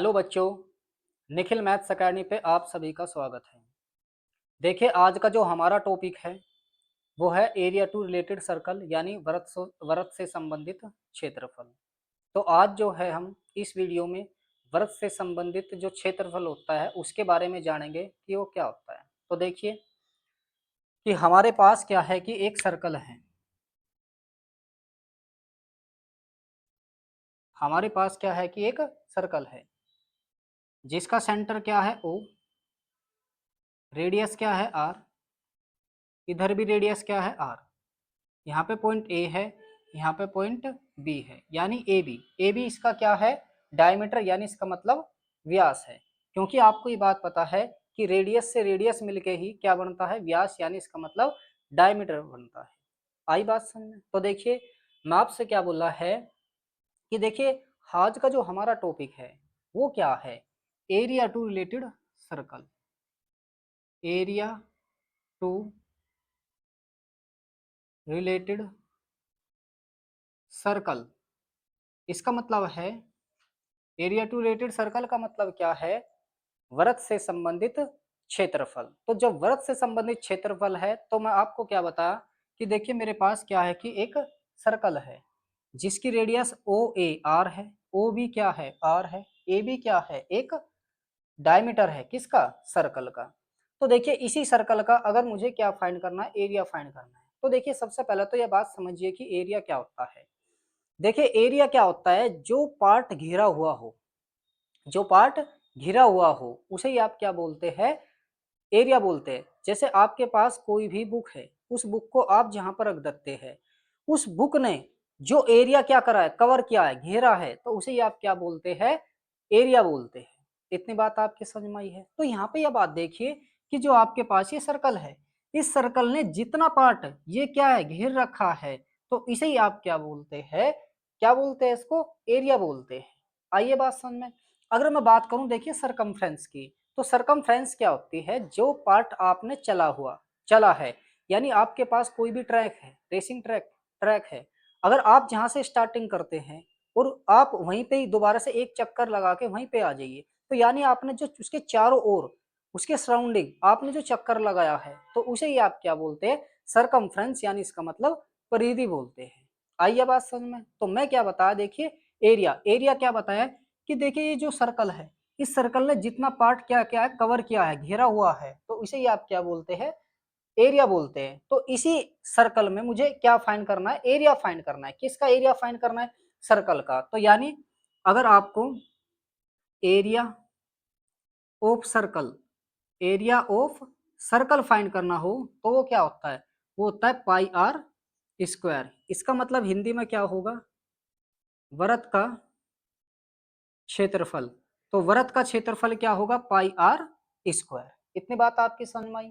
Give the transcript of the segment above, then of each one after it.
Hello बच्चों, Nikhil maths academy पे आप सभी का स्वागत है। देखिए आज का जो हमारा टॉपिक है वो है एरिया टू रिलेटेड सर्कल यानी वृत्त से संबंधित क्षेत्रफल। तो आज जो है हम इस वीडियो में वृत्त से संबंधित जो क्षेत्रफल होता है उसके बारे में जानेंगे कि वो क्या होता है। तो देखिए कि हमारे पास क्या है कि एक सर्कल है। हमारे पास क्या है कि एक सर्कल है जिसका सेंटर क्या है O, रेडियस क्या है R, इधर भी रेडियस क्या है R। यहाँ पे पॉइंट ए है, यहाँ पे पॉइंट बी है, यानी ए बी। ए बी इसका क्या है, डायमीटर यानी इसका मतलब व्यास है। क्योंकि आपको ये बात पता है कि रेडियस से रेडियस मिलके ही क्या बनता है, व्यास, यानी इसका मतलब डायमीटर बनता है। आई बात समझ में? तो देखिए मैं आपसे क्या बोला है कि देखिए आज का जो हमारा टॉपिक है वो क्या है, area to related circle. Area to related circle, इसका मतलब है एरिया टू रिलेटेड सर्कल का मतलब क्या है, वृत्त से संबंधित क्षेत्रफल। तो जब वृत्त से संबंधित क्षेत्रफल है तो मैं आपको क्या बताया कि देखिए मेरे पास क्या है कि एक सर्कल है जिसकी रेडियस ओ ए आर है, ओ बी क्या है आर है, ए बी क्या है एक डायमीटर है किसका, सर्कल का। तो देखिए इसी सर्कल का अगर मुझे क्या फाइंड करना है, एरिया फाइंड करना है। तो देखिए सबसे पहले तो यह बात समझिए कि एरिया क्या होता है। देखिए एरिया क्या होता है, जो पार्ट घिरा हुआ हो, जो पार्ट घिरा हुआ हो उसे ही आप क्या बोलते हैं, एरिया बोलते हैं। जैसे आपके पास कोई भी बुक है, उस बुक को आप जहां पर रख देते हैं, उस बुक ने जो एरिया क्या करा है, कवर किया है, घेरा है, तो उसे ही आप क्या बोलते हैं, एरिया बोलते हैं। इतनी बात आपकी समझ में आई है। तो यहाँ पे यह बात देखिए कि जो आपके पास ये सर्कल है, इस सर्कल ने जितना पार्ट ये क्या है, घेर रखा है, तो इसे ही आप क्या बोलते हैं, क्या बोलते हैं, इसको एरिया बोलते हैं। आइए बात समझ में। अगर मैं बात करूं देखिए सरकमफ्रेंस की, तो सरकमफ्रेंस क्या होती है, जो पार्ट आपने चला है, यानी आपके पास कोई भी ट्रैक है, रेसिंग ट्रैक है, अगर आप जहां से स्टार्टिंग करते हैं और आप वहीं पे ही दोबारा से एक चक्कर लगा के वहीं पे आ जाइए, तो यानी आपने जो उसके चारों ओर, उसके सराउंडिंग आपने जो चक्कर लगाया है, तो उसे ही आप क्या बोलते हैं, सरकमफ्रेंस, यानी इसका मतलब परिधि बोलते हैं। आइए बात समझ में। तो मैं क्या बताया, देखिए एरिया, एरिया क्या बताया कि देखिए ये जो सर्कल है, इस सर्कल ने जितना पार्ट क्या क्या है, कवर किया है, घेरा हुआ है, तो इसे ही आप क्या बोलते हैं, एरिया बोलते हैं। तो इसी सर्कल में मुझे क्या फाइंड करना है, एरिया फाइंड करना है। किसका एरिया फाइंड करना है, सर्कल का। तो यानी अगर आपको area of circle, area of circle find करना हो तो वो क्या होता है, वो होता है पाई आर स्क्वायर। इसका मतलब हिंदी में क्या होगा, वृत्त का क्षेत्रफल। तो वृत्त का क्षेत्रफल क्या होगा, पाई आर स्क्वायर। इतनी बात आपकी समझ में आई।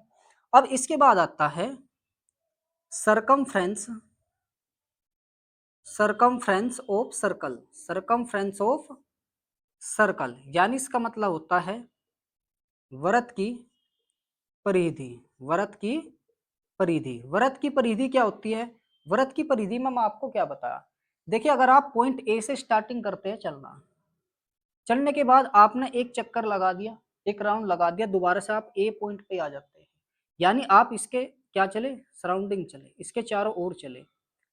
अब इसके बाद आता है circumference, circumference of circle, circumference of circle, यानी इसका मतलब होता है वृत्त की परिधि। वृत्त की परिधि, वृत्त की परिधि क्या होती है, वृत्त की परिधि में मैं आपको क्या बताया, देखिए अगर आप पॉइंट ए से स्टार्टिंग करते हैं चलना, चलने के बाद आपने एक चक्कर लगा दिया, एक राउंड लगा दिया, दोबारा से आप ए पॉइंट पे आ जाते हैं, यानी आप इसके क्या चले, सराउंडिंग चले, इसके चारों ओर चले।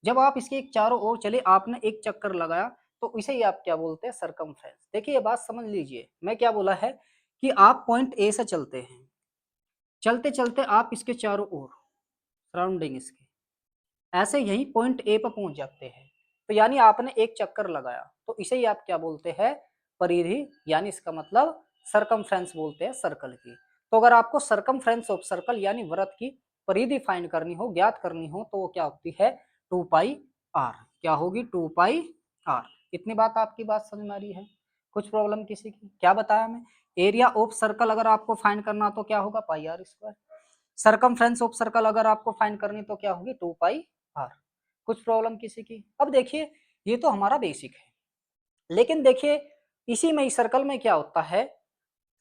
जब आप इसके एक चारों ओर चले, आपने एक चक्कर लगाया, तो इसे ही आप क्या बोलते हैं, सरकमफ्रेंस। देखिए ये बात समझ लीजिए, मैं क्या बोला है कि आप पॉइंट ए से चलते हैं, चलते चलते आप इसके चारों ओर, सराउंडिंग इसके, ऐसे यही पॉइंट ए पर पहुंच जाते हैं, तो यानी आपने एक चक्कर लगाया, तो इसे ही आप क्या बोलते हैं, परिधि, यानी इसका मतलब सरकमफ्रेंस बोलते हैं सर्कल की। तो अगर आपको सरकमफ्रेंस ऑफ सर्कल यानी वृत्त की परिधि फाइंड करनी हो, ज्ञात करनी हो, तो वो क्या होती है, 2 पाई आर। क्या होगी, 2 पाई आर। इतनी बात आपकी बात समझ में आ रही है, कुछ प्रॉब्लम किसी की, क्या बताया मैं, एरिया ऑफ सर्कल अगर आपको फाइंड करना तो क्या होगा, pi r square. Circumference of circle अगर आपको फाइंड करनी तो क्या होगी, 2 पाई आर। कुछ प्रॉब्लम किसी की। अब देखिए ये तो हमारा बेसिक है, लेकिन देखिए इसी में, इस सर्कल में क्या होता है,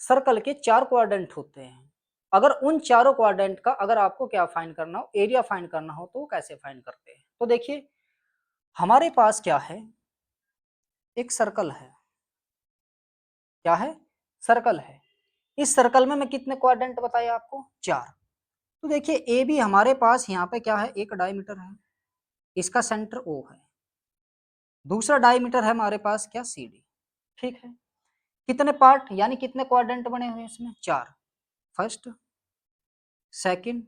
सर्कल के 4 क्वाड्रेंट होते हैं। अगर उन चारों क्वाड्रेंट का अगर आपको क्या फाइंड करना हो, एरिया फाइंड करना हो, तो कैसे फाइंड करते हैं। तो देखिए हमारे पास क्या है, एक सर्कल है, क्या है, सर्कल है। इस सर्कल में मैं कितने क्वाड्रेंट बताए आपको, 4। तो देखिए ए बी हमारे पास यहाँ पे क्या है, एक डायमीटर है, इसका सेंटर ओ है, दूसरा डायमीटर है हमारे पास क्या, सी डी। ठीक है, कितने पार्ट यानी कितने क्वाड्रेंट बने हुए हैं इसमें, 4। फर्स्ट, सेकंड,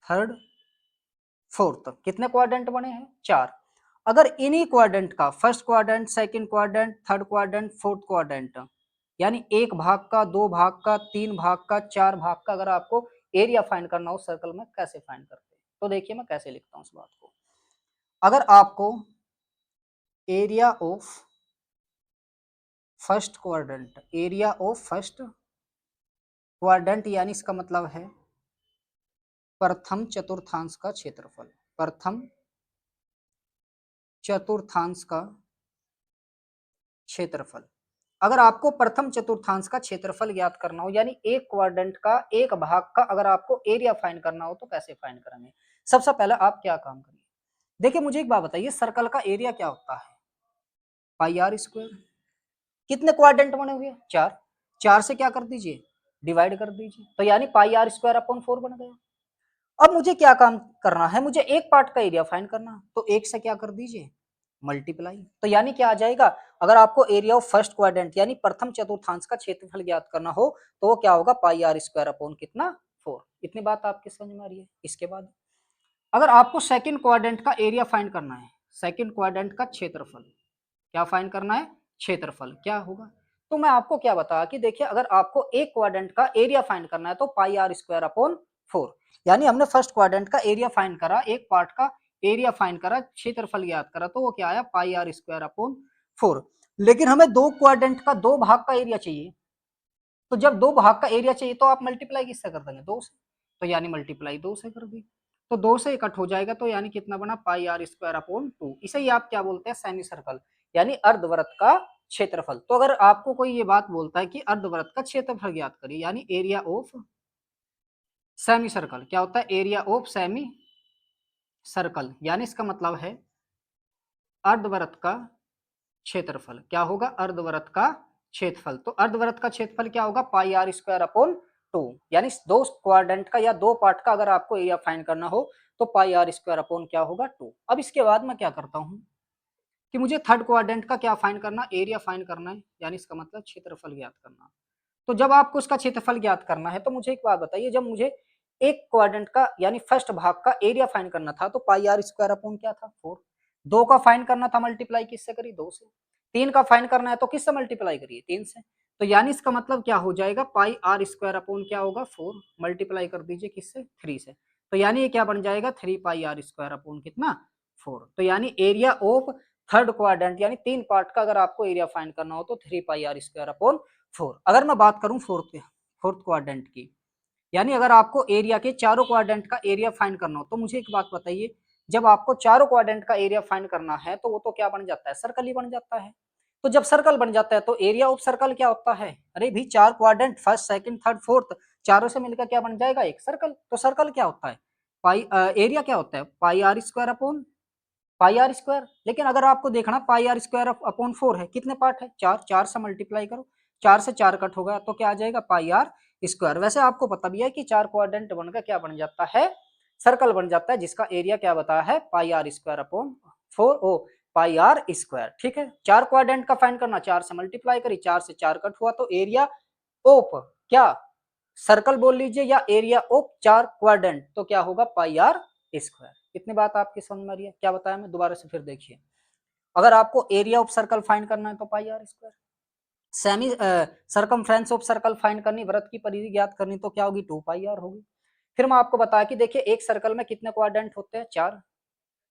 थर्ड, फोर्थ, कितने क्वाड्रेंट बने हैं, 4। अगर इन्हीं क्वाड्रेंट का first quadrant, second quadrant, third quadrant, fourth quadrant यानी एक भाग का, दो भाग का, तीन भाग का, चार भाग का अगर आपको एरिया फाइंड करना हो सर्कल में, कैसे फाइंड करते हैं, तो देखिए मैं कैसे लिखता हूं इस बात को। अगर आपको area of first quadrant, area of first quadrant यानी इसका मतलब है प्रथम चतुर्थांश का क्षेत्रफल, प्रथम चतुर्थांश का क्षेत्रफल। अगर आपको प्रथम चतुर्थांश का क्षेत्रफल ज्ञात करना हो यानी एक क्वाड्रेंट का एक भाग का अगर आपको एरिया फाइंड करना हो तो कैसे फाइंड करेंगे, सबसे पहले आप क्या काम करिए, देखिए मुझे एक बात बताइए, सर्कल का एरिया क्या होता है, पाई आर स्क्वायर। कितने क्वाड्रेंट बने हुए, 4। 4 से क्या कर दीजिए, डिवाइड कर दीजिए, तो यानी पाई आर स्क्वायर अपॉन 4 बन गया। अब मुझे क्या काम करना है, मुझे एक पार्ट का एरिया फाइंड करना है, तो एक से क्या कर दीजिए, मल्टीप्लाई। तो यानी क्या आ जाएगा, अगर आपको एरिया ऑफ फर्स्ट क्वाड्रेंट यानी प्रथम चतुर्थांश का क्षेत्रफल ज्ञात करना हो तो वो क्या होगा, पाई आर स्क्वायर अपॉन कितना, 4। इतनी बात आपके समझ में आ रही है। इसके बाद अगर आपको सेकंड क्वाड्रेंट का एरिया फाइंड करना है, सेकंड क्वाड्रेंट का क्षेत्रफल क्या फाइंड करना है, क्षेत्रफल क्या होगा, तो मैं आपको क्या बताया कि देखिए अगर आपको एक क्वाड्रेंट का एरिया फाइंड करना है तो पाई आर स्क्वायर अपॉन 4, यानी हमने फर्स्ट क्वाड्रेंट का एरिया फाइंड करा, एक पार्ट का एरिया फाइंड करा, क्षेत्रफल ज्ञात करा, तो वो क्या आया, पाई आर स्क्वायर अपॉन 4। लेकिन हमें दो क्वाड्रेंट का दो भाग का एरिया चाहिए, तो जब दो भाग का एरिया चाहिए तो आप मल्टीप्लाई किससे कर देंगे, 2 से, तो यानी मल्टीप्लाई 2 से कर दी, तो 2 से कट हो जाएगा, तो यानी कितना बना, पाई आर स्क्वायर अपॉन 2। इसे ही आप क्या बोलते हैं, सेमी सर्कल यानी अर्धवृत्त का क्षेत्रफल। तो अगर आपको कोई ये बात बोलता है कि अर्धवृत्त का क्षेत्रफल ज्ञात करिए यानी एरिया ऑफ सेमी सर्कल, क्या होता है, एरिया ऑफ सेमी सर्कल, यानी इसका मतलब है अर्धवृत्त का क्षेत्रफल, क्या होगा, अर्धवृत्त का क्षेत्रफल। तो अर्धवृत्त का क्षेत्रफल क्या होगा, पाई आर स्क्वायर अपॉन 2, यानी दो क्वाड्रेंट का या दो पार्ट का अगर आपको एरिया फाइंड करना हो तो पाई आर स्क्वायर अपॉन क्या होगा, 2। अब इसके बाद मैं क्या करता हूं कि मुझे थर्ड क्वाड्रेंट का क्या फाइंड करना, एरिया फाइंड करना है, यानी इसका मतलब क्षेत्रफल ज्ञात करना। तो जब आपको उसका क्षेत्रफल ज्ञात करना है तो मुझे एक बात बताइए, जब मुझे एक क्वाड्रेंट का यानी फर्स्ट भाग का एरिया फाइंड करना था तो पाई आर स्क्वायर अपॉन क्या था, 4। दो का फाइंड करना था, मल्टीप्लाई किससे करी, 2 से। तीन का फाइंड करना है तो किससे मल्टीप्लाई करिए, 3 से। तो यानी इसका मतलब क्या हो जाएगा, पाई आर स्क्वायर अपॉन क्या होगा, 4, मल्टीप्लाई कर दीजिए किससे, 3 से। तो यानी ये क्या बन जाएगा, 3 पाई आर स्क्वायर अपॉन कितना, 4। तो यानी एरिया ऑफ थर्ड क्वाड्रेंट यानी तीन पार्ट का अगर आपको एरिया फाइंड करना हो तो 3 पाई आर स्क्वायर अपॉन 4। अगर मैं बात करूं फोर्थ फोर्थ क्वाड्रेंट की, यानी अगर आपको एरिया के चारों क्वाड्रेंट का एरिया फाइंड करना हो तो मुझे एक बात बताइए, जब आपको चारों क्वाड्रेंट का एरिया फाइंड करना है तो वो तो क्या बन जाता है, सर्कल ही बन जाता है। तो जब सर्कल बन जाता है तो एरिया ऑफ सर्कल क्या होता है, अरे भी चार quadrant first second third fourth चारों से मिलकर क्या बन जाएगा, एक सर्कल। तो सर्कल क्या होता है, पाई एरिया क्या होता है, pi r square upon pi r square. लेकिन अगर आपको देखना पाई आर स्क्वायर अपॉन 4 है, कितने पार्ट है, 4, 4 से मल्टीप्लाई करो, 4 से 4 कट होगा तो क्या आ जाएगा, पाई आर स्क्वायर। वैसे आपको पता भी है कि चार क्वाड्रेंट बनकर क्या बन जाता है, सर्कल बन जाता है, जिसका एरिया क्या बताया है, पाई आर स्क्वायर अपॉन 4 ओ पाई आर स्क्वायर। ठीक है, चार क्वाड्रेंट का फाइंड करना, 4 से मल्टीप्लाई करी, 4 से 4 कट हुआ तो एरिया ऑफ क्या सर्कल बोल लीजिए या एरिया ऑफ चार क्वाड्रेंट तो क्या होगा, पाई आर स्क्वायर। इतनी बात आपकी समझ में आ रही है, क्या बताया मैं, दोबारा से फिर देखिए। अगर आपको एरिया ऑफ सर्कल फाइंड करना है तो pi r square, semi circumference of circle find करनी, वृत्त की परिधि ज्ञात करनी तो क्या होगी, 2 पाई आर होगी। फिर मैं आपको बताया कि देखिए एक सर्कल में कितने क्वाड्रेंट होते हैं, 4।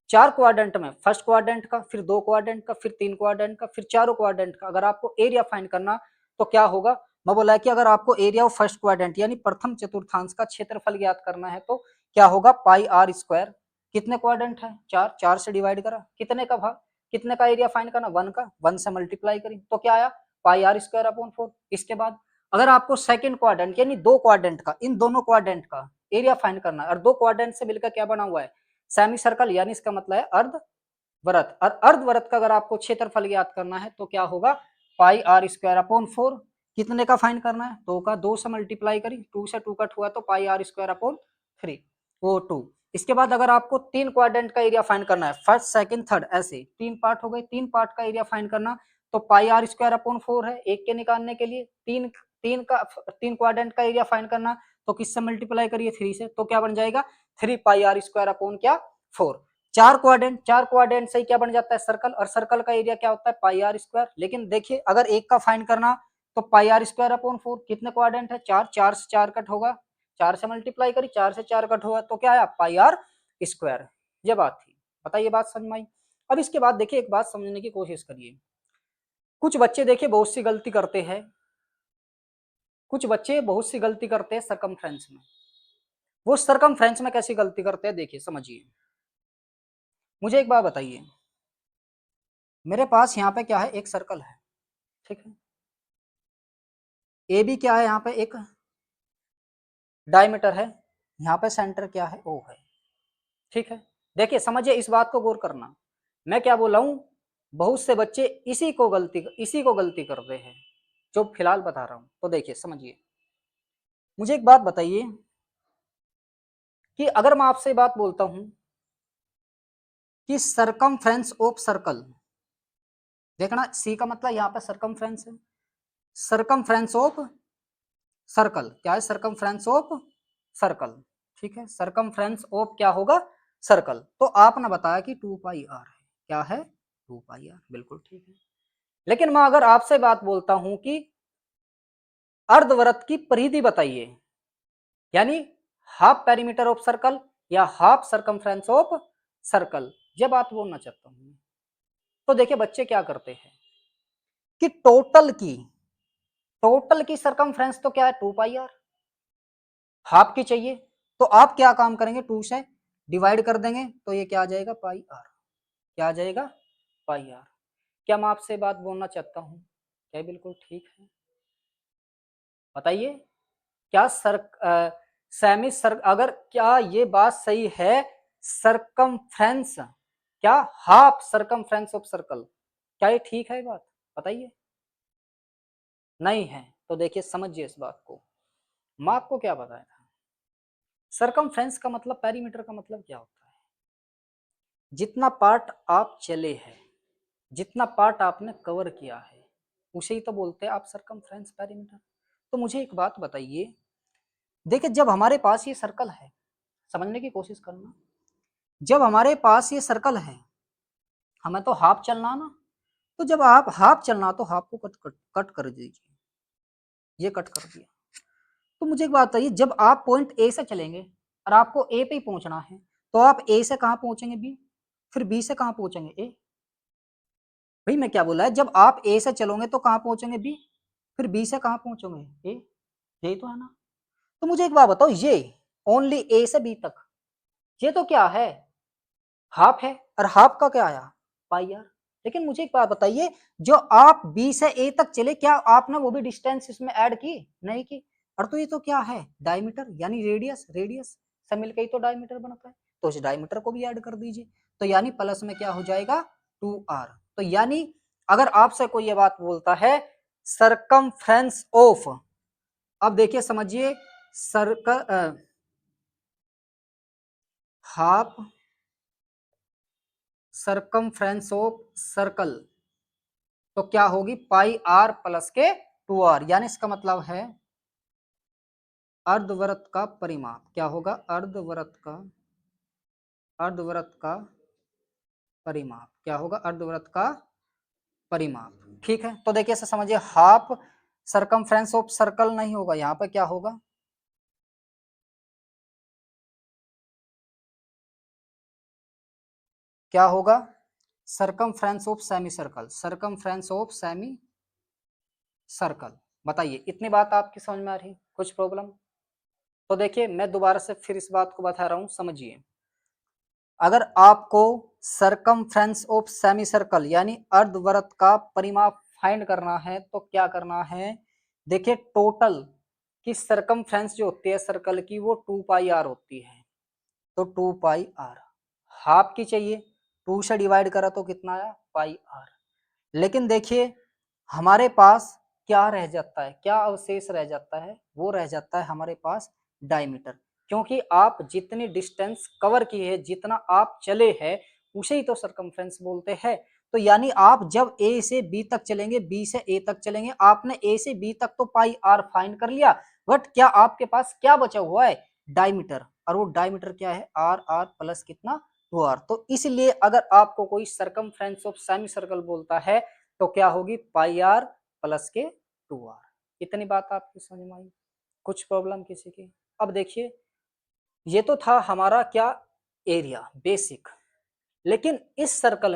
चार क्वाड्रेंट में फर्स्ट क्वाड्रेंट का, फिर दो क्वाड्रेंट का, फिर तीन क्वाड्रेंट का, फिर चारों क्वाड्रेंट का अगर आपको एरिया फाइंड करना तो क्या होगा, मैं बोला है कि अगर आपको एरिया ऑफ फर्स्ट क्वाड्रेंट यानी प्रथम चतुर्थांश का क्षेत्रफल ज्ञात करना है तो क्या होगा, पाई आर स्क्वायर। कितने क्वाड्रेंट है, 4, 4 से डिवाइड करा, कितने का भाग, कितने का एरिया फाइंड करना, 1 का, 1 से मल्टीप्लाई करी तो क्या आया, पाई आर स्क्वायर अपॉन 4। इसके बाद अगर आपको सेकंड क्वाड्रेंट यानी दो क्वाड्रेंट का, इन दोनों क्वाड्रेंट का एरिया फाइंड करना है और दो क्वाड्रेंट से मिलकर क्या बना हुआ है, सेमी सर्कल, यानी इसका मतलब है अर्धवृत्त। और अर्धवृत्त का अगर आपको क्षेत्रफल ज्ञात करना है तो क्या होगा, पाई आर स्क्वायर अपॉन 4। कितने का फाइंड करना है? 2 का 2 से मल्टीप्लाई करी, 2 से 2 कट हुआ तो पाई आर स्क्वायर अपॉन 3 वो 2। इसके बाद अगर आपको 3 क्वाड्रेंट का एरिया फाइंड करना है, फर्स्ट सेकंड थर्ड ऐसे 3 पार्ट हो गए, 3 पार्ट का एरिया फाइंड करना तो पाई आर स्क्वायर अपॉन 4 है एक के निकालने के लिए। 3 क्वाड्रेंट का एरिया फाइंड करना तो किससे मल्टीप्लाई करिए? 3 से, तो क्या बन जाएगा? 3 पाई आर स्क्वायर अपॉन क्या? 4। 4 क्वाड्रेंट से क्या बन जाता है? सर्कल, और सर्कल का एरिया क्या होता है? Pi r square. लेकिन देखिए अगर एक का फाइंड करना तो पाई आर स्क्वायर अपॉन 4, कितने क्वाड्रेंट है? 4, 4 से 4 कट होगा, 4 से मल्टीप्लाई करी, 4 से 4 कट होगा तो क्या आया? पाई आर स्क्वायर। ये बात थी, बताइए बात समझ में आई? अब इसके बाद देखिए एक बात समझने की कोशिश करिए। कुछ बच्चे देखिए बहुत सी गलती करते हैं, कुछ बच्चे बहुत सी गलती करते हैं सरकमफ्रेंस में। वो सरकमफ्रेंस में कैसी गलती करते हैं देखिए समझिए। मुझे एक बात बताइए, मेरे पास यहाँ पे क्या है? एक सर्कल है, ठीक है। ए बी क्या है? यहाँ पे एक डायमीटर है, यहाँ पे सेंटर क्या है? ओ है, ठीक है। देखिए समझिए, इस बात को गौर करना। मैं क्या बोल रहा हूँ, बहुत से बच्चे इसी को गलती करते हैं जो फिलहाल बता रहा हूँ। तो देखिए समझिए, मुझे एक बात बताइए कि अगर मैं आपसे बात बोलता हूँ कि सरकमफ्रेंस ऑफ सर्कल, देखना सी का मतलब यहाँ पे सरकमफ्रेंस है, सरकमफ्रेंस ऑफ सर्कल क्या है? सरकमफ्रेंस ऑफ सर्कल, ठीक है। सरकमफ्रेंस ऑफ क्या होगा? सर्कल। तो आपने बताया कि 2 पाई आर है, क्या है? 2 पाई आर, बिल्कुल ठीक है। लेकिन मैं अगर आपसे बात बोलता हूं कि अर्धवृत्त की परिधि बताइए, यानी हाफ पेरीमीटर ऑफ सर्कल या हाफ सरकमफ्रेंस ऑफ सर्कल, ये बात बोलना चाहता हूं। तो देखिए बच्चे क्या करते हैं कि टोटल की सरकमफ्रेंस तो क्या है? 2 पाई आर, हाफ की चाहिए तो आप क्या काम करेंगे? 2 से डिवाइड कर देंगे तो ये क्या आ जाएगा? पाई आर। क्या आ जाएगा? पाई आर। क्या मैं आपसे बात बोलना चाहता हूं, क्या बिल्कुल ठीक है? बताइए, क्या सेमी सर अगर क्या ये बात सही है? सरकमफ्रेंस क्या हाफ सरकमफ्रेंस ऑफ सर्कल, क्या ये ठीक है बात? बताइए। नहीं है तो देखिए समझिए इस बात को। मैं आपको क्या बताया था, सरकमफ्रेंस का मतलब, पेरीमीटर का मतलब क्या होता है? जितना पार्ट आप चले हैं, जितना पार्ट आपने कवर किया है, उसे ही तो बोलते हैं आप सरकमफ्रेंस पेरीमीटर। तो मुझे एक बात बताइए, देखिए जब हमारे पास ये सर्कल है, समझने की कोशिश करना, जब हमारे पास ये सर्कल है, हमें तो हाफ चलना ना, तो जब आप हाफ चलना तो हाफ को कट कर दीजिए, ये कट कर दिया। तो मुझे एक बात बताइए, जब आप पॉइंट ए से चलेंगे और आपको ए पे ही पहुंचना है तो आप ए से कहां पहुंचेंगे? बी। फिर बी से कहां पहुंचेंगे? ए। भाई मैं क्या बोला है, जब आप ए से चलोगे तो कहां पहुंचेंगे? बी। फिर बी से कहां पहुंचोगे? ए। यही तो है ना। तो मुझे एक बात बताओ, ये ओनली ए से बी तक, ये तो क्या है? हाफ है, और हाफ का क्या आया? पाई आर। लेकिन मुझे एक बात बताइए, जो आप बी से ए तक चले, क्या आपने वो भी डिस्टेंस इसमें ऐड की? नहीं की। और तो ये तो क्या है? डायमीटर, यानी रेडियस, रेडियस से मिलकर ही तो डायमीटर बनता है, तो इस डायमीटर को भी ऐड कर दीजिए। तो यानी प्लस में क्या हो जाएगा? 2r। तो यानी अगर आपसे कोई ये बात बोलता है सरकमफ्रेंस ऑफ, अब देखिए समझिए, हाफ सरकमफ्रेंस ऑफ सर्कल तो क्या होगी? पाई आर प्लस के 2r, यानी इसका मतलब है अर्धवृत्त का परिमाप क्या होगा? अर्धवृत्त का परिमाप क्या होगा? अर्धवृत्त का परिमाप, ठीक है। तो देखिए ऐसे समझिए, हाफ सरकमफ्रेंस ऑफ सर्कल नहीं होगा, यहाँ पे क्या होगा? क्या होगा? Circumference of semi circle, circumference of semi circle. बताइए, इतनी बात आपकी समझ में आ रही? कुछ प्रॉब्लम? तो देखिए मैं दोबारा से फिर इस बात को बता रहा हूं, समझिए। अगर आपको सरकमफ्रेंस ऑफ सेमी सर्कल यानी अर्धवृत्त का परिमाप फाइंड करना है तो क्या करना है? देखिए टोटल की सरकमफ्रेंस जो होती है सर्कल की, वो 2 पाई आर होती है। तो 2 पाई आर, हाफ की चाहिए, 2 से डिवाइड करा तो कितना आया? पाई आर। लेकिन देखिए हमारे पास क्या रह जाता है, क्या अवशेष रह जाता है, वो रह जाता है हमारे पास डायमीटर। क्योंकि आप जितनी डिस्टेंस कवर किए है, जितना आप चले हैं, उसे ही तो सरकमफ्रेंस बोलते हैं। तो यानी आप जब ए से बी तक चलेंगे, बी से ए तक चलेंगे, आपने ए से बी तक तो पाई आर फाइंड कर लिया, बट क्या आपके पास क्या बचा हुआ है, डायमीटर। और वो डायमीटर क्या है, आर आर प्लस कितना, 2r। तो इसलिए अगर आपको कोई सरकमफ्रेंस ऑफ सेमी सर्कल बोलता है तो क्या होगी, पाई आर प्लस के 2r। इतनी बात आपकी समझ में आई? कुछ प्रॉब्लम किसी की? अब देखिए, ये तो था हमारा क्या, एरिया बेसिक। लेकिन इस सर्कल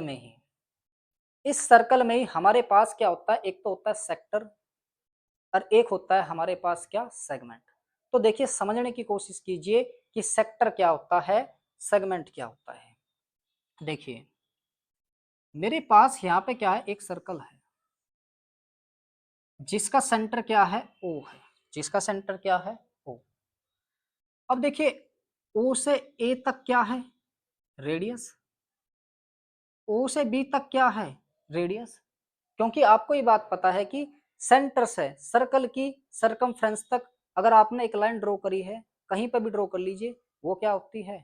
में ही हमारे पास क्या होता है, एक तो होता है सेक्टर और एक होता है हमारे पास क्या, सेगमेंट। तो देखिए समझने की कोशिश कीजिए कि सेक्टर क्या होता है, सेगमेंट क्या होता है। देखिए मेरे पास यहाँ पे क्या है, एक सर्कल है जिसका सेंटर क्या है, ओ है। जिसका सेंटर क्या है, ओ। अब देखिए ओ से ए तक क्या है, रेडियस। ओ से बी तक क्या है, रेडियस। क्योंकि आपको ये बात पता है कि सेंटर से सर्कल की सरकमफ्रेंस तक अगर आपने एक लाइन ड्रॉ करी है, कहीं पर भी ड्रॉ कर लीजिए, वो क्या होती है,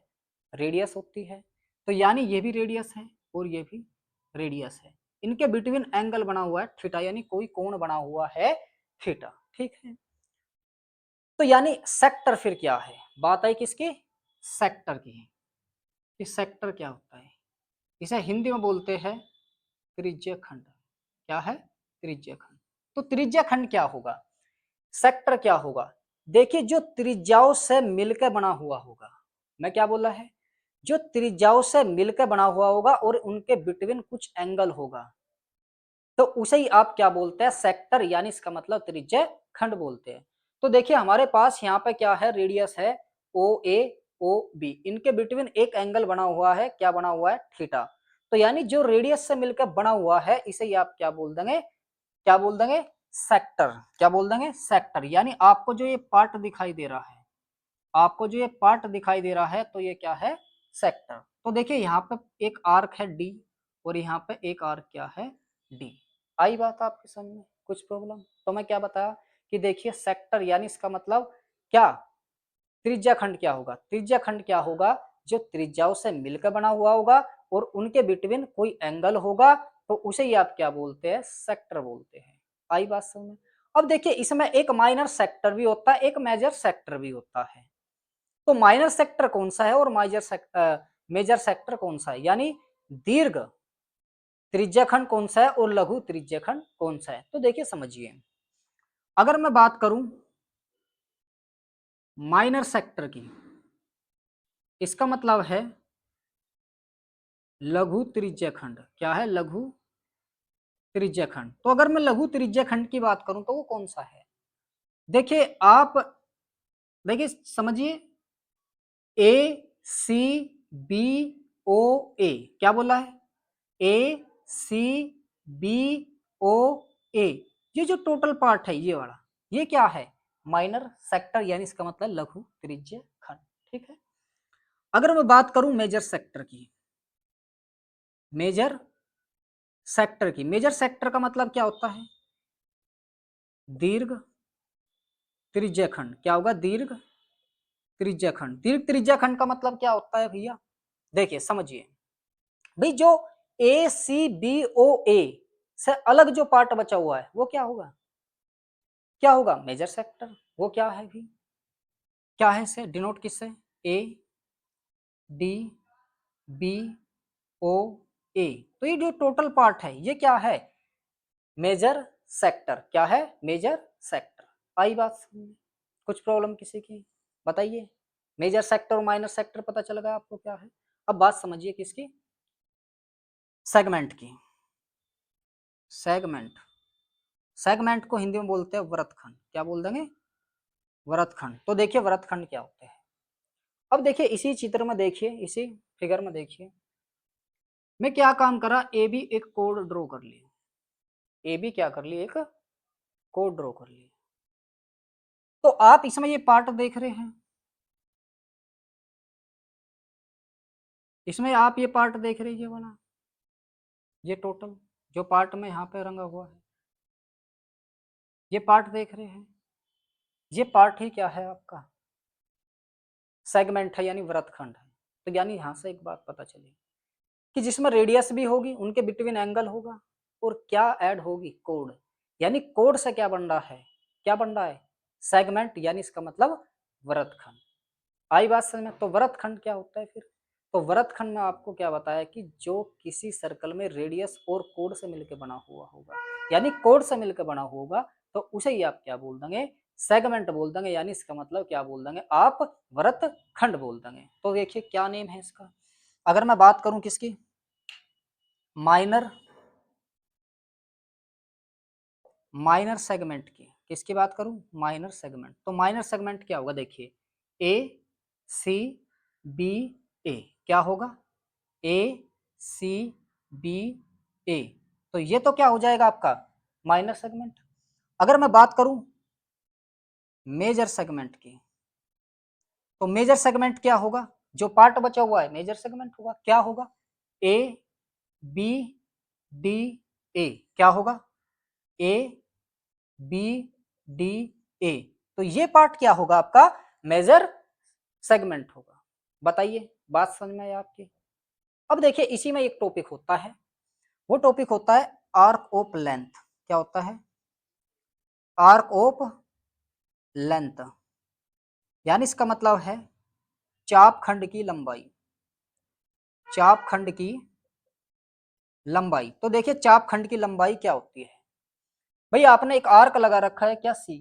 रेडियस होती है। तो यानी ये भी रेडियस है और ये भी रेडियस है। इनके बिटवीन एंगल बना हुआ है थीटा, यानी कोई कोण बना हुआ है थीटा, ठीक है। तो यानी सेक्टर फिर क्या है, बात आई किसकी, सेक्टर की। कि सेक्टर क्या होता है, इसे हिंदी में बोलते हैं त्रिज्य खंड। क्या है, त्रिज्य खंड। तो त्रिज्य खंड क्या होगा, सेक्टर क्या होगा, देखिए जो त्रिज्याओं से मिलकर बना हुआ होगा। मैं क्या बोला है, जो त्रिज्याओं से मिलकर बना हुआ होगा और उनके बिटवीन कुछ एंगल होगा, तो उसे ही आप क्या बोलते हैं, सेक्टर, यानी इसका मतलब त्रिज्य खंड बोलते हैं। तो देखिए हमारे पास यहाँ पे क्या है, रेडियस है ओ ए ओ बी, इनके बिटवीन एक एंगल बना हुआ है, क्या बना हुआ है, थीटा। तो यानी जो रेडियस से मिलकर बना हुआ है, इसे ही आप क्या बोल देंगे, क्या बोल देंगे, सेक्टर। क्या बोल देंगे, सेक्टर। यानी आपको जो ये पार्ट दिखाई दे रहा है, आपको जो ये पार्ट दिखाई दे रहा है, तो ये क्या है, सेक्टर। तो देखिए यहाँ पे एक आर्क है डी और यहाँ पे एक आर्क क्या है, डी। आई बात आपके समझ में, कुछ प्रॉब्लम? तो मैं क्या बताया कि देखिए सेक्टर यानी इसका मतलब क्या, त्रिज्या खंड क्या होगा, त्रिज्या खंड क्या होगा, जो त्रिज्याओं से मिलकर बना हुआ होगा और उनके बिटवीन कोई एंगल होगा, तो उसे ही आप क्या बोलते हैं, सेक्टर बोलते हैं। आई बात समझ में? अब देखिए इसमें एक माइनर सेक्टर भी होता है, एक मेजर सेक्टर भी होता है। तो माइनर सेक्टर कौन सा है और मेजर सेक्टर कौन सा है, यानी दीर्घ त्रिज्याखंड कौन सा है और लघु त्रिज्याखंड कौन सा है। तो देखिए समझिए, अगर मैं बात करूं माइनर सेक्टर की, इसका मतलब है लघु त्रिज्याखंड। क्या है, लघु त्रिज्याखंड। तो अगर मैं लघु त्रिज्याखंड की बात करूं तो वो कौन सा है, देखिए आप, देखिए समझिए, ए सी बी ओ ए, क्या बोला है, ए सी बी ओ ए, ये जो टोटल पार्ट है ये वाला, ये क्या है, माइनर सेक्टर, यानी इसका मतलब लघु त्रिज्य खंड, ठीक है। अगर मैं बात करूं मेजर सेक्टर की, मेजर सेक्टर की, मेजर सेक्टर का मतलब क्या होता है, दीर्घ त्रिज्य खंड। क्या होगा, दीर्घ त्रिज्य खंड। दीर्घ त्रिज्य खंड का मतलब क्या होता है भैया, देखिए समझिए भाई, जो ए सी बी ओ ए से अलग जो पार्ट बचा हुआ है वो क्या होगा, क्या होगा, मेजर सेक्टर। वो क्या है भी, क्या है, से डिनोट किससे, ए डी बी ओ ए। तो ये जो टोटल पार्ट है ये क्या है, मेजर सेक्टर। क्या है, मेजर सेक्टर। आई बात समझ में? कुछ प्रॉब्लम किसी की, बताइए। मेजर सेक्टर और माइनर सेक्टर पता चल गया आपको क्या है। अब बात समझिए किसकी, सेगमेंट की। सेगमेंट, सेगमेंट को हिंदी में बोलते हैं वृत्तखंड। क्या बोल देंगे, वृत्तखंड। तो देखिए वृत्तखंड क्या होते हैं। अब देखिए इसी चित्र में देखिए, इसी फिगर में देखिए, मैं क्या काम करा, ए बी एक कोड ड्रॉ कर लिया, ए बी क्या कर लिए, एक कोड ड्रॉ कर लिया। तो आप इसमें ये पार्ट देख रहे हैं, इसमें आप ये पार्ट देख रहे हैं, ये वाला, ये टोटल जो पार्ट में यहाँ पे रंगा हुआ है, ये पार्ट देख रहे हैं, ये पार्ट ही क्या है आपका, सेगमेंट है यानी वृत्तखंड है। तो यानी यहाँ से एक बात पता चली कि जिसमें रेडियस भी होगी, उनके बिटवीन एंगल होगा, और क्या ऐड होगी, कोड। यानी कोड से क्या बन रहा है, क्या बन रहा है, सेगमेंट, यानी इसका मतलब वृत्तखंड। आई बात समझ में। तो वृत्तखंड क्या होता है फिर, तो वृत्तखंड में आपको क्या बताया कि जो किसी सर्कल में रेडियस और कोड से मिलकर बना हुआ होगा, यानी कोड से मिलकर बना होगा, तो उसे ही आप क्या बोल देंगे, सेगमेंट बोल देंगे, यानी इसका मतलब क्या बोल देंगे आप, वृत्तखंड बोल देंगे। तो देखिए क्या नेम है इसका। अगर मैं बात करूं किसकी, माइनर, माइनर सेगमेंट की, किसकी बात करूं, माइनर सेगमेंट। तो माइनर सेगमेंट क्या होगा, देखिए ए सी बी ए, क्या होगा, ए सी बी ए, तो ये तो क्या हो जाएगा आपका माइनर सेगमेंट। अगर मैं बात करूं मेजर सेगमेंट की, तो मेजर सेगमेंट क्या होगा, जो पार्ट बचा हुआ है मेजर सेगमेंट होगा, क्या होगा, ए बी डी ए, क्या होगा, ए बी डी ए, तो ये पार्ट क्या होगा आपका, मेजर सेगमेंट होगा। बताइए बात समझ में आई आपकी। अब देखिए इसी में एक टॉपिक होता है, वो टॉपिक होता है आर्क ऑफ लेंथ। क्या होता है, आर्क ऑफ लेंथ, यानी इसका मतलब है चाप खंड की लंबाई, चाप खंड की लंबाई। तो देखिए चाप खंड की लंबाई क्या होती है, भाई आपने एक आर्क लगा रखा है क्या, सी,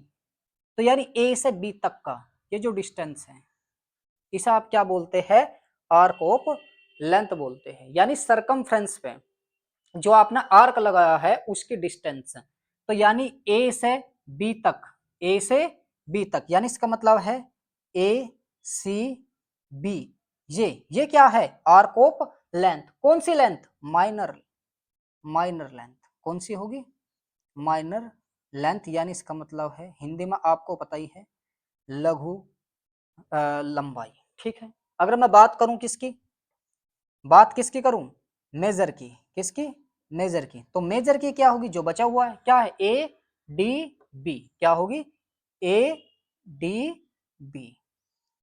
तो यानी ए से बी तक का ये जो डिस्टेंस है, इसे आप क्या बोलते हैं, आर्क ऑफ लेंथ बोलते हैं। यानी सरकमफ्रेंस पे जो आपने आर्क लगाया है उसकी डिस्टेंस, तो यानी ए से बी तक, ए से बी तक, यानी इसका मतलब है ए सी बी, ये क्या है, आर्क ऑफ लेंथ। कौन C length, minor, minor length, कौन सी होगी, माइनर लेंथ, यानी इसका मतलब है हिंदी में आपको पता ही है लघु लंबाई। ठीक है। अगर मैं बात करूं किसकी, बात किसकी करूं, मेजर की, किसकी, मेजर की। तो मेजर की क्या होगी, जो बचा हुआ है क्या है, ए डी बी, क्या होगी, ए डी बी।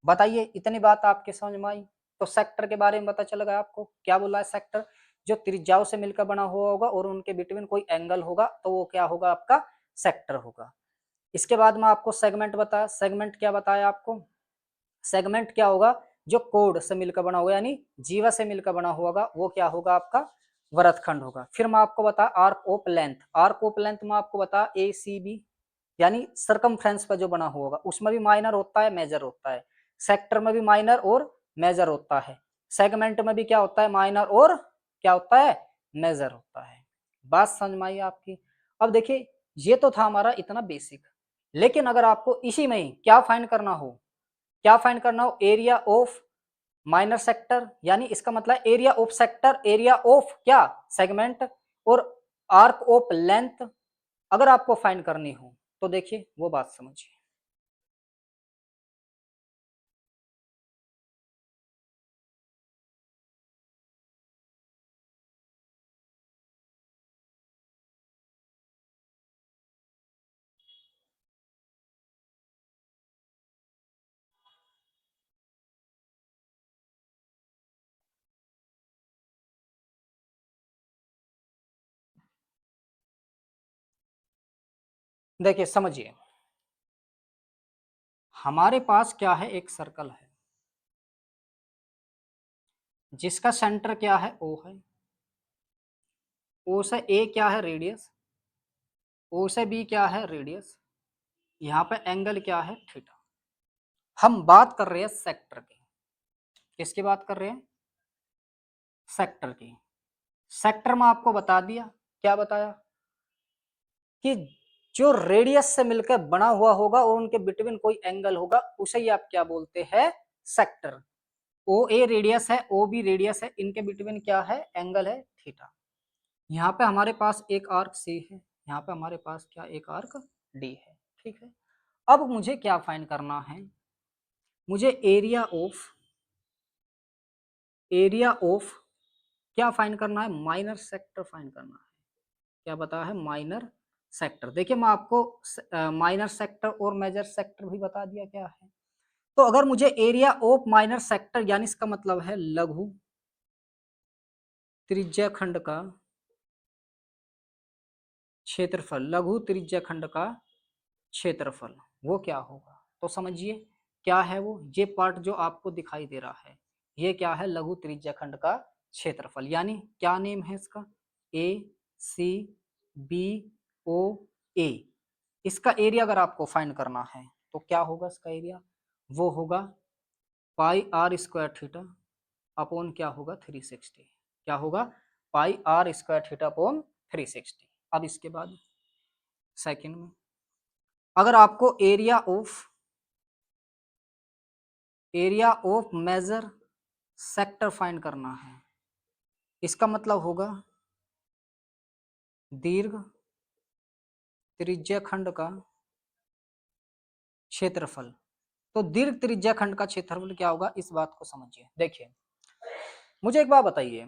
बताइए इतनी बात आपके समझ में आई। तो सेक्टर के बारे में पता चल गया आपको, क्या बोला है, सेक्टर जो त्रिज्याओं से मिलकर बना हुआ होगा और उनके बिटवीन कोई एंगल होगा, तो वो क्या होगा आपका सेक्टर होगा। इसके बाद में आपको सेगमेंट बताया, सेगमेंट क्या बताया आपको, सेगमेंट क्या होगा, जो कोड से मिलकर बना होगा, यानी जीवा से मिलकर बना होगा, वो क्या होगा आपका वृत्तखंड होगा। फिर मैं आपको बता arc of length, arc of length में आपको बता ए सी बी, यानी सरकमफ्रेंस पर जो बना हुआ होगा, उसमें भी माइनर होता है मेजर होता है, सेक्टर में भी माइनर और मेजर होता है, सेगमेंट में भी क्या होता है, माइनर और क्या होता है, मेजर होता है। बात समझ में आई आपकी। अब देखिए ये तो था हमारा इतना बेसिक, लेकिन अगर आपको इसी में ही क्या फाइंड करना हो, क्या फाइंड करना हो, एरिया ऑफ माइनर सेक्टर, यानी इसका मतलब area of sector, area of क्या सेगमेंट, और आर्क ऑफ लेंथ अगर आपको फाइंड करनी हो, तो देखिए वो बात समझिए। देखिए समझिए, हमारे पास क्या है, एक सर्कल है जिसका सेंटर क्या है, ओ है, ओ से ए क्या है रेडियस, ओ से बी क्या है रेडियस, यहाँ पे एंगल क्या है, थीटा। हम बात कर रहे हैं सेक्टर की, किसकी बात कर रहे हैं, सेक्टर की। सेक्टर में आपको बता दिया, क्या बताया, कि जो रेडियस से मिलकर बना हुआ होगा और उनके बिटवीन कोई एंगल होगा, उसे ही आप क्या बोलते हैं, सेक्टर। ओ ए रेडियस है, ओ बी रेडियस है, इनके बिटवीन क्या है, एंगल है थीटा। यहाँ पे हमारे पास एक आर्क सी है, यहाँ पे हमारे पास क्या एक आर्क डी है। ठीक है। अब मुझे क्या फाइंड करना है, मुझे एरिया ऑफ क्या फाइंड करना है, माइनर सेक्टर फाइंड करना है। क्या बताया है, माइनर सेक्टर। देखिए मैं आपको माइनर सेक्टर और मेजर सेक्टर भी बता दिया क्या है। तो अगर मुझे एरिया ऑफ माइनर सेक्टर यानी इसका मतलब है लघु त्रिज्या खंड का क्षेत्रफल, लघु त्रिज्या खंड का क्षेत्रफल वो क्या होगा, तो समझिए क्या है वो, ये पार्ट जो आपको दिखाई दे रहा है ये क्या है, लघु त्रिज्या खंड का क्षेत्रफल। यानी क्या नेम है इसका, ए सी बी ओ ए। इसका एरिया अगर आपको फाइंड करना है तो क्या होगा इसका एरिया, वो होगा pi r square theta upon क्या होगा 360, क्या होगा pi r square theta upon 360। अब इसके बाद सेकंड में अगर आपको area of major sector find करना है, इसका मतलब होगा दीर्घ त्रिज्या खंड का क्षेत्रफल। तो दीर्घ त्रिज्या खंड का क्षेत्रफल क्या होगा, इस बात को समझिए। देखिए मुझे एक बात बताइए,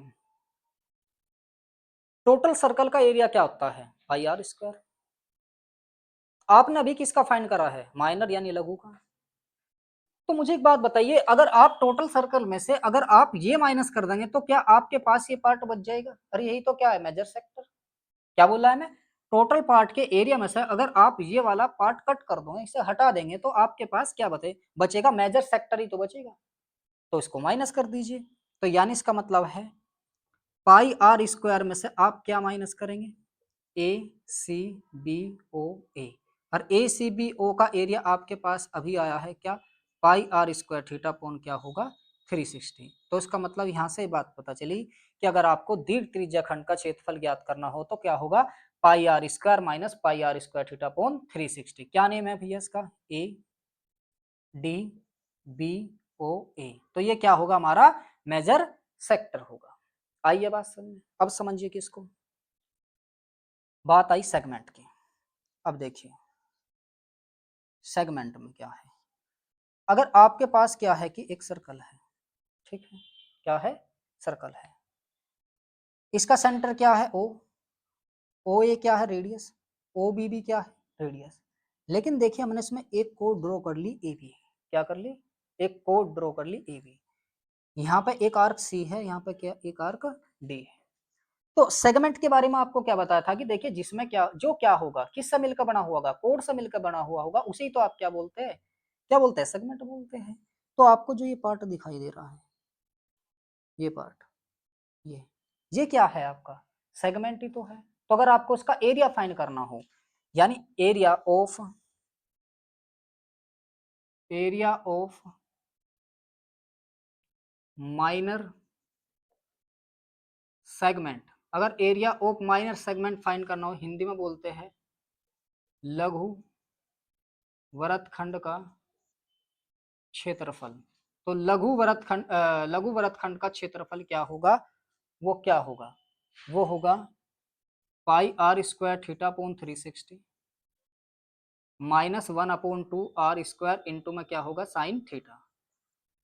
टोटल सर्कल का एरिया क्या होता है, पाई आर स्क्वायर। आपने अभी किसका फाइंड करा है, माइनर यानी लघु का। तो मुझे एक बात बताइए, अगर आप टोटल सर्कल में से अगर आप ये माइनस कर देंगे तो क्या आपके पास ये पार्ट बच जाएगा। अरे यही तो क्या है, मेजर सेक्टर। क्या बोला है मैं, टोटल पार्ट के एरिया में से अगर आप ये वाला पार्ट कट कर दो, इसे हटा देंगे तो आपके पास क्या बचेगा, मेजर सेक्टर ही तो बचेगा। तो इसको माइनस कर दीजिए। तो यानी इसका मतलब है पाई आर स्क्वायर में से आप क्या माइनस करेंगे, ए सी बी ओ ए। और ए सी बी ओ का एरिया आपके पास अभी आया है क्या, पाई आर स्क्वायर थीटा अपॉन क्या होगा 360। तो इसका मतलब यहाँ से बात पता चली कि अगर आपको दीर्घ त्रिज्या खंड का क्षेत्रफल ज्ञात करना हो तो क्या होगा, pi r square minus pi r square theta upon 360। क्या नेम है भैया इसका, ए डी बी ओ ए। तो ये क्या होगा हमारा मेजर सेक्टर होगा। आइए बात समझ, अब समझिए कि इसको, बात आई सेगमेंट की। अब देखिए सेगमेंट में क्या है, अगर आपके पास क्या है कि एक सर्कल है, ठीक है, क्या है, सर्कल है, इसका सेंटर क्या है ओ ए क्या है रेडियस, ओ बी भी क्या है रेडियस। लेकिन देखिए हमने इसमें एक कोड ड्रॉ कर ली ए बी, क्या कर ली, एक कोड ड्रॉ कर ली ए बी। यहाँ पे एक आर्क सी है, यहाँ पे क्या एक आर्क डी है। तो सेगमेंट के बारे में आपको क्या बताया था कि देखिए जिसमें क्या जो क्या होगा, किससे मिलकर बना हुआ होगा, कोड से मिलकर बना हुआ होगा, उसी तो आप क्या बोलते हैं, क्या बोलते हैं, सेगमेंट बोलते हैं। तो आपको जो ये पार्ट दिखाई दे रहा है, ये पार्ट, ये क्या है आपका, सेगमेंट ही तो है। तो अगर आपको उसका एरिया फाइंड करना हो, यानी एरिया ऑफ माइनर सेगमेंट, अगर area of minor segment find करना हो, हिंदी में बोलते हैं लघु वृत्तखंड का क्षेत्रफल। तो लघु वृत्तखंड का क्षेत्रफल क्या होगा, वो क्या होगा, वो होगा pi r square theta upon 360 minus 1/2 r square into में क्या होगा sine theta.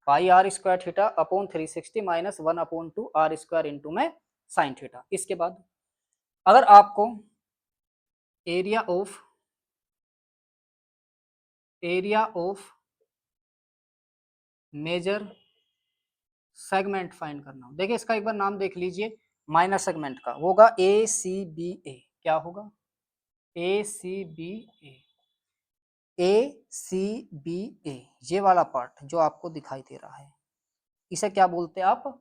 Pi r square theta upon 360 minus 1/2 r square into में साइन थीटा। इसके बाद अगर आपको area of major segment find करना हो, देखिए इसका एक बार नाम देख लीजिए, माइनर सेगमेंट का होगा ए सी बी ए। क्या होगा, ए सी बी ए, ये वाला पार्ट जो आपको दिखाई दे रहा है इसे क्या बोलते हैं आप,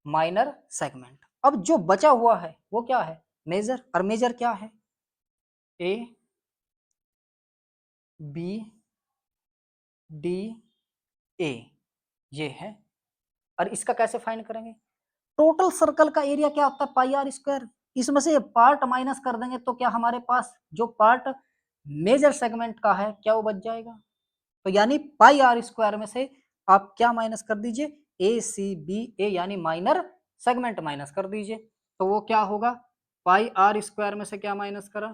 माइनर सेगमेंट। अब जो बचा हुआ है वो क्या है, मेजर। और मेजर क्या है, ए बी डी ए, ये है। और इसका कैसे फाइंड करेंगे, टोटल सर्कल का एरिया क्या होता है पाई आर स्क्वायर, इसमें से पार्ट माइनस कर देंगे तो क्या हमारे पास जो पार्ट मेजर सेगमेंट का है क्या वो बच जाएगा। तो यानी पाई आर स्क्वायर में से आप क्या माइनस कर दीजिए, ए सी बी ए यानी माइनर सेगमेंट माइनस कर दीजिए। तो वो क्या होगा, पाई आर स्क्वायर में से क्या माइनस करा,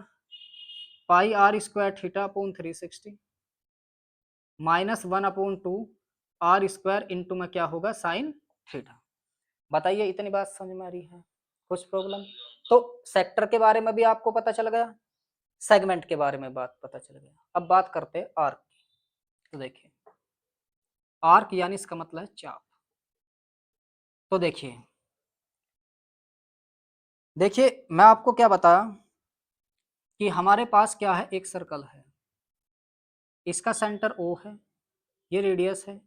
pi r square theta upon 360 minus 1/2 r square into में क्या होगा साइन थीटा। बताइए इतनी बात समझ में आ रही है, कुछ प्रॉब्लम। तो सेक्टर के बारे में भी आपको पता चल गया, सेगमेंट के बारे में बात पता चल गया। अब बात करते हैं आर्क की। तो देखिए आर्क यानी इसका मतलब है चाप। तो देखिए देखिए मैं आपको क्या बताया कि हमारे पास क्या है, एक सर्कल है, इसका सेंटर ओ है, ये रेडियस है,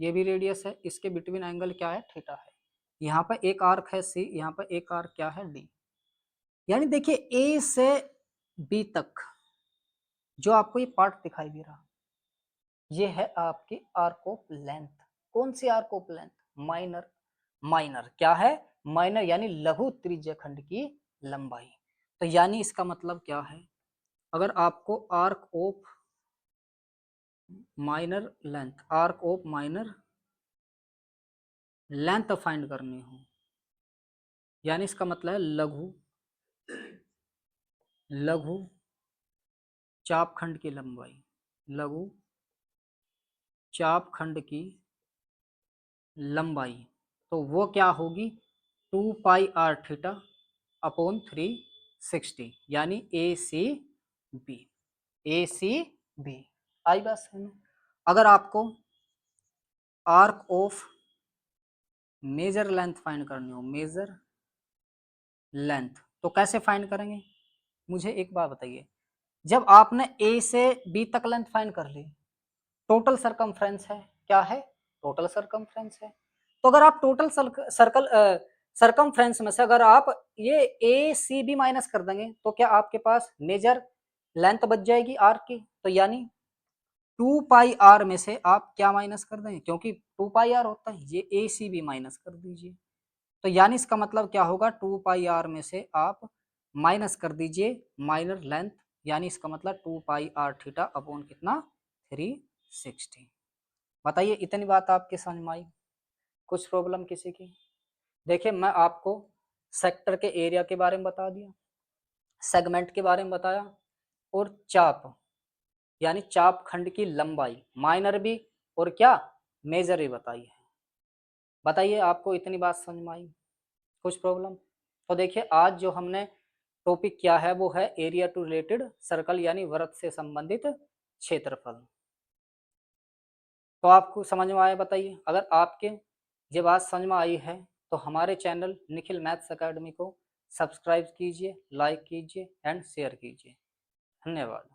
ये भी रेडियस है, इसके बिटवीन एंगल क्या है, थीटा है। यहाँ पर एक आर्क है सी, यहाँ पर एक आर्क क्या है, डी। यानी देखिए ए से बी तक जो आपको ये पार्ट दिखाई दे रहा, ये है आपकी आर्क ऑफ लेंथ। कौन सी arc of length, minor. Minor क्या है, माइनर यानी लघु त्रिज्या खंड की लंबाई। तो यानी इसका मतलब क्या है, अगर आपको arc of minor length, arc of minor length find करनी हो, यानी इसका मतलब है लघु लघु चापखंड की लंबाई, लघु चापखंड की लंबाई, तो वो क्या होगी, 2πr अपॉन 360, यानी ACB। ACB आई बात समझ में। अगर आपको arc of major length find करनी हो, मेजर लेंथ, तो कैसे फाइंड करेंगे, मुझे एक बात बताइए, जब आपने ए से बी तक लेंथ फाइंड कर ली, टोटल सरकमफ्रेंस है, क्या है, टोटल सरकमफ्रेंस है। तो अगर आप टोटल सर्कल सरकमफ्रेंस में से अगर आप ये ए सी बी माइनस कर देंगे, तो क्या आपके पास मेजर लेंथ बच जाएगी आर्क की। तो यानी 2πr में से आप क्या माइनस कर देंगे, क्योंकि 2πr होता है, ये ए सी बी माइनस कर दीजिए। तो यानी इसका मतलब क्या होगा, 2πr में से आप माइनस कर दीजिए माइनर लेंथ, यानी इसका मतलब 2πr अपॉन कितना, 360। बताइए इतनी बात आपके समझ में आई, कुछ प्रॉब्लम किसी की। देखिए मैं आपको सेक्टर के एरिया के बारे में बता दिया, सेगमेंट के बारे में बताया, और चाप यानी चाप खंड की लंबाई, माइनर भी और क्या मेजर भी बताई है। बताइए आपको इतनी बात समझ में आई, कुछ प्रॉब्लम। तो देखिए आज जो हमने टॉपिक किया है वो है एरिया टू रिलेटेड सर्कल, यानी वृत्त से संबंधित क्षेत्रफल। तो आपको समझ में आया, बताइए। अगर आपके ये बात समझ में आई है तो हमारे चैनल निखिल मैथ्स एकेडमी को सब्सक्राइब कीजिए, लाइक कीजिए एंड शेयर कीजिए। धन्यवाद।